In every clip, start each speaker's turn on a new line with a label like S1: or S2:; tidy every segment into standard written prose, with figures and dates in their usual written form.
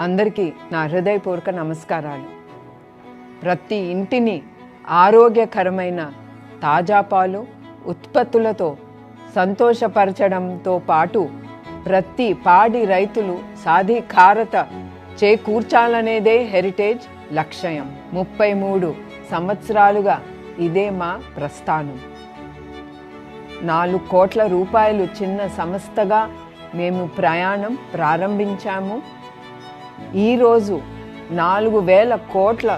S1: అందరికీ నా హృదయపూర్వక నమస్కారాలు. ప్రతి ఇంటిని ఆరోగ్యకరమైన తాజా పాలు ఉత్పత్తులతో సంతోషపరచడంతో పాటు ప్రతి పాడి రైతులు సాధికారత చేకూర్చాలనేదే హెరిటేజ్ లక్ష్యం. 33 సంవత్సరాలుగా ఇదే మా ప్రస్థానం. 4 కోట్ల రూపాయలు చిన్న సంస్థగా మేము ప్రయాణం ప్రారంభించాము. ఈరోజు 4,000 కోట్ల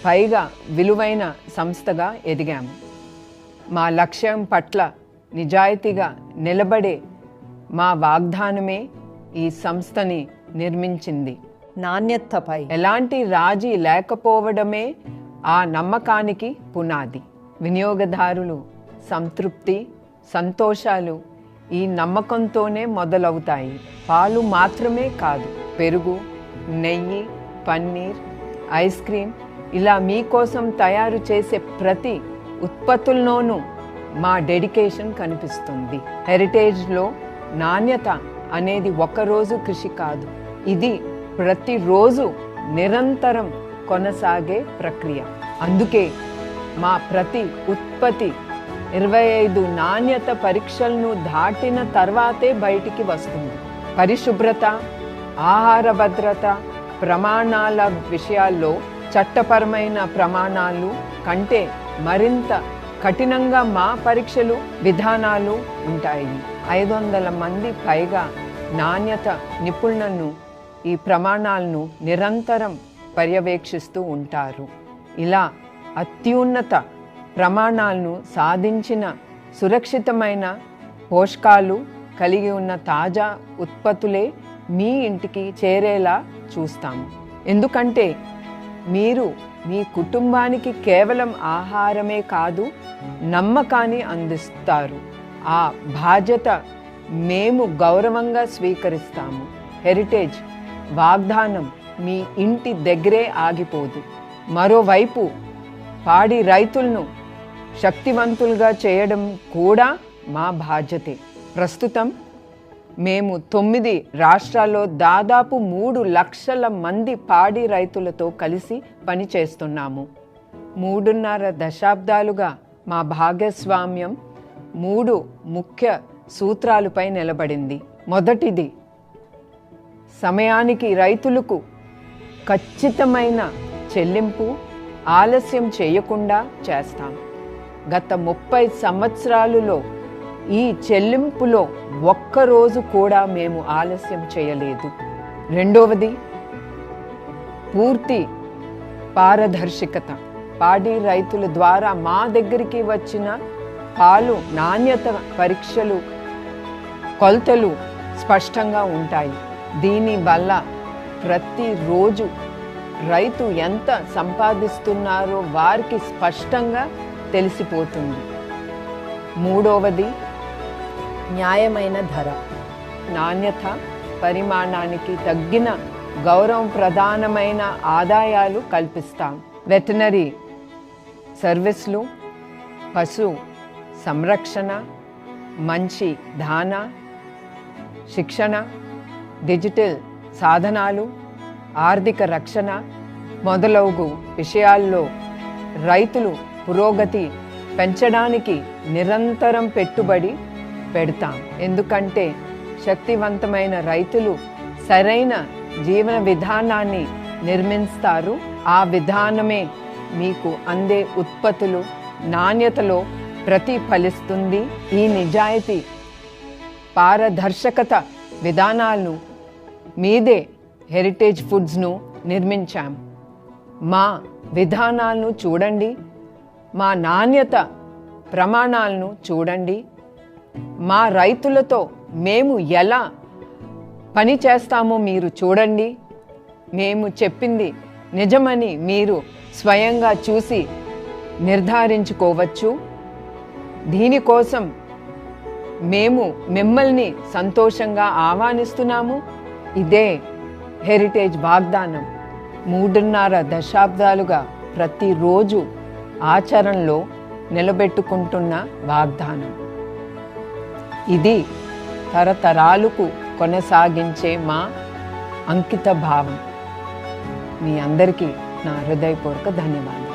S1: పైగా విలువైన సంస్థగా ఎదిగాము. మా లక్ష్యం పట్ల నిజాయితీగా నిలబడే మా వాగ్దానమే ఈ సంస్థని నిర్మించింది.
S2: నాణ్యతపై
S1: ఎలాంటి రాజీ లేకపోవడమే ఆ నమ్మకానికి పునాది. వినియోగదారులు సంతృప్తి, సంతోషాలు ఈ నమ్మకంతోనే మొదలవుతాయి. పాలు మాత్రమే కాదు, పెరుగు, నెయ్యి, పన్నీర్, ఐస్ క్రీమ్ ఇలా మీకోసం తయారు చేసే ప్రతి ఉత్పత్తుల్లోనూ మా డెడికేషన్ కనిపిస్తుంది. హెరిటేజ్లో నాణ్యత అనేది ఒక్కరోజు కృషి కాదు, ఇది ప్రతిరోజు నిరంతరం కొనసాగే ప్రక్రియ. అందుకే మా ప్రతి ఉత్పత్తి 25 నాణ్యత పరీక్షలను దాటిన తర్వాతే బయటికి వస్తుంది. పరిశుభ్రత, ఆహార భద్రత ప్రమాణాల విషయాల్లో చట్టపరమైన ప్రమాణాలు కంటే మరింత కఠినంగా మా పరీక్షలు విధానాలు ఉంటాయి. 500 మంది పైగా నాణ్యత నిపుణులను ఈ ప్రమాణాలను నిరంతరం పర్యవేక్షిస్తూ ఉంటారు. ఇలా అత్యున్నత ప్రమాణాలను సాధించిన సురక్షితమైన పోషకాలు కలిగి ఉన్న తాజా ఉత్పత్తులే మీ ఇంటికి చేరేలా చూస్తాము. ఎందుకంటే మీరు మీ కుటుంబానికి కేవలం ఆహారమే కాదు, నమ్మకాన్ని అందిస్తారు. ఆ బాధ్యత మేము గౌరవంగా స్వీకరిస్తాము. హెరిటేజ్ వాగ్దానం మీ ఇంటి దగ్గరే ఆగిపోదు. మరోవైపు పాడి రైతులను శక్తివంతులుగా చేయడం కూడా మా బాధ్యతే. ప్రస్తుతం మేము 9 రాష్ట్రాల్లో దాదాపు 3 లక్షల మంది పాడి రైతులతో కలిసి పనిచేస్తున్నాము. 3.5 దశాబ్దాలుగా మా భాగస్వామ్యం 3 ముఖ్య సూత్రాలపై నిలబడింది. మొదటిది, సమయానికి రైతులకు ఖచ్చితమైన చెల్లింపు ఆలస్యం చేయకుండా చేస్తాం. గత 30 సంవత్సరాలలో ఈ చెల్లింపులో ఒక్కరోజు కూడా మేము ఆలస్యం చేయలేదు. రెండవది, పూర్తి పారదర్శకత. పాడి రైతుల ద్వారా మా దగ్గరికి వచ్చిన పాలు నాణ్యత పరీక్షలు, కొలతలు స్పష్టంగా ఉంటాయి. దీనివల్ల ప్రతిరోజు రైతు ఎంత సంపాదిస్తున్నారో వారికి స్పష్టంగా తెలిసిపోతుంది. మూడవది,
S2: న్యాయమైన ధర.
S1: నాణ్యత పరిమాణానికి తగ్గిన గౌరవం ప్రధానమైన ఆదాయాలు కల్పిస్తాం. వెటనరీ సర్వీసులు, పశు సంరక్షణ, మంచి దానా, శిక్షణ, డిజిటల్ సాధనాలు, ఆర్థిక రక్షణ మొదలగు విషయాల్లో రైతులు పురోగతి పెంచడానికి నిరంతరం పెట్టుబడి పెడతాం. ఎందుకంటే శక్తివంతమైన రైతులు సరైన జీవన విధానాన్ని నిర్మిస్తారు. ఆ విధానమే మీకు అందే ఉత్పత్తులు నాణ్యతలో ప్రతిఫలిస్తుంది. ఈ నిజాయితీ, పారదర్శకత విధానాలను మీదే హెరిటేజ్ ఫుడ్స్ను నిర్మించాం. మా విధానాలను చూడండి, మా నాణ్యత ప్రమాణాలను చూడండి, మా రైతులతో మేము ఎలా పని చేస్తామో మీరు చూడండి. మేము చెప్పింది నిజమని మీరు స్వయంగా చూసి నిర్ధారించుకోవచ్చు. దీనికోసం మేము మిమ్మల్ని సంతోషంగా ఆహ్వానిస్తున్నాము. ఇదే హెరిటేజ్ వాగ్దానం. 3.5 దశాబ్దాలుగా ప్రతిరోజు ఆచరణలో నిలబెట్టుకుంటున్న వాగ్దానం. ఇది తరతరాలకు కొనసాగించే మా అంకిత భావం. మీ అందరికీ నా హృదయపూర్వక ధన్యవాదాలు.